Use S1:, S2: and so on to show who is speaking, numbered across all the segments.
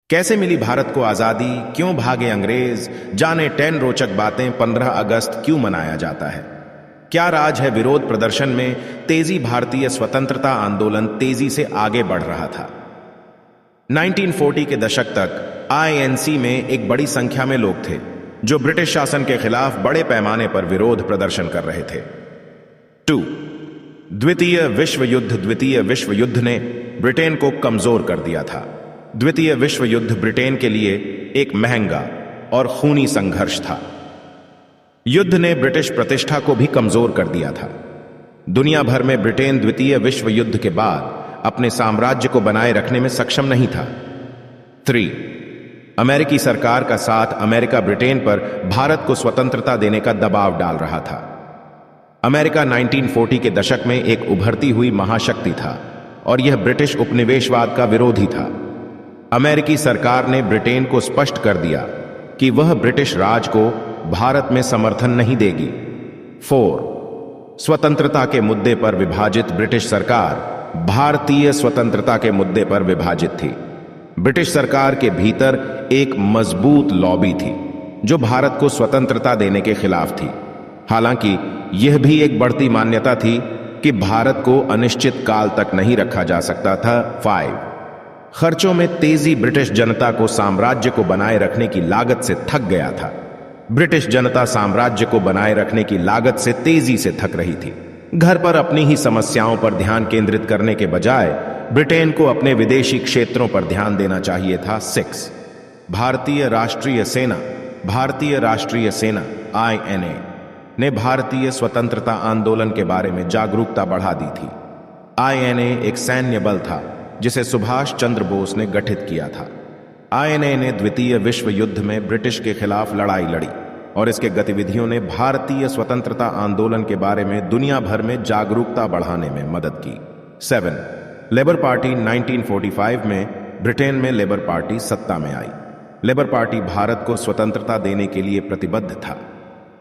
S1: कैसे मिली भारत को आजादी, क्यों भागे अंग्रेज, जाने 10 रोचक बातें। 15 अगस्त क्यों मनाया जाता है? क्या राज है विरोध प्रदर्शन में? तेजी भारतीय स्वतंत्रता आंदोलन तेजी से आगे बढ़ रहा था। 1940 के दशक तक आईएनसी में एक बड़ी संख्या में लोग थे जो ब्रिटिश शासन के खिलाफ बड़े पैमाने पर विरोध प्रदर्शन कर रहे थे। 2. द्वितीय विश्व युद्ध ने ब्रिटेन को कमजोर कर दिया था। द्वितीय विश्व युद्ध ब्रिटेन के लिए एक महंगा और खूनी संघर्ष था। युद्ध ने ब्रिटिश प्रतिष्ठा को भी कमजोर कर दिया था। दुनिया भर में ब्रिटेन द्वितीय विश्व युद्ध के बाद अपने साम्राज्य को बनाए रखने में सक्षम नहीं था। 3. अमेरिकी सरकार का साथ अमेरिका ब्रिटेन पर भारत को स्वतंत्रता देने का दबाव डाल रहा था। अमेरिका 1940 के दशक में एक उभरती हुई महाशक्ति था और यह ब्रिटिश उपनिवेशवाद का विरोधी था। अमेरिकी सरकार ने ब्रिटेन को स्पष्ट कर दिया कि वह ब्रिटिश राज को भारत में समर्थन नहीं देगी। 4. स्वतंत्रता के मुद्दे पर विभाजित ब्रिटिश सरकार भारतीय स्वतंत्रता के मुद्दे पर विभाजित थी। ब्रिटिश सरकार के भीतर एक मजबूत लॉबी थी जो भारत को स्वतंत्रता देने के खिलाफ थी। हालांकि यह भी एक बढ़ती मान्यता थी कि भारत को अनिश्चित काल तक नहीं रखा जा सकता था। 5. खर्चों में तेजी ब्रिटिश जनता को साम्राज्य को बनाए रखने की लागत से थक गया था। ब्रिटिश जनता साम्राज्य को बनाए रखने की लागत से तेजी से थक रही थी। घर पर अपनी ही समस्याओं पर ध्यान केंद्रित करने के बजाय ब्रिटेन को अपने विदेशी क्षेत्रों पर ध्यान देना चाहिए था। 6. भारतीय राष्ट्रीय सेना INA ने भारतीय स्वतंत्रता आंदोलन के बारे में जागरूकता बढ़ा दी थी। INA एक सैन्य बल था जिसे सुभाष चंद्र बोस ने गठित किया था। INA ने द्वितीय विश्व युद्ध में ब्रिटिश के खिलाफ लड़ाई लड़ी और इसके गतिविधियों ने भारतीय स्वतंत्रता आंदोलन के बारे में दुनिया भर में जागरूकता बढ़ाने में मदद की। 7. लेबर पार्टी 1945 में ब्रिटेन में लेबर पार्टी सत्ता में आई। लेबर पार्टी भारत को स्वतंत्रता देने के लिए प्रतिबद्ध था।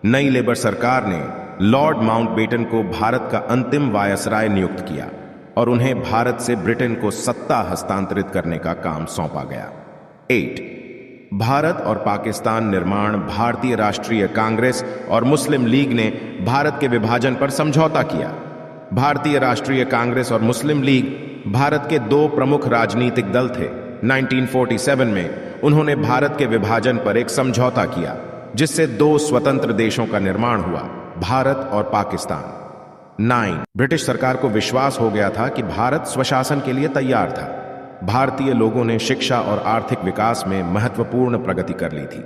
S1: नई लेबर सरकार ने लॉर्ड माउंटबेटन को भारत का अंतिम वायसराय नियुक्त किया और उन्हें भारत से ब्रिटेन को सत्ता हस्तांतरित करने का काम सौंपा गया। 8. भारत और पाकिस्तान निर्माण। भारतीय राष्ट्रीय कांग्रेस और मुस्लिम लीग ने भारत के विभाजन पर समझौता किया। भारतीय राष्ट्रीय कांग्रेस और मुस्लिम लीग भारत के दो प्रमुख राजनीतिक दल थे। 1947 में उन्होंने भारत के विभाजन पर एक समझौता किया जिससे दो स्वतंत्र देशों का निर्माण हुआ, भारत और पाकिस्तान। 9. ब्रिटिश सरकार को विश्वास हो गया था कि भारत स्वशासन के लिए तैयार था। भारतीय लोगों ने शिक्षा और आर्थिक विकास में महत्वपूर्ण प्रगति कर ली थी।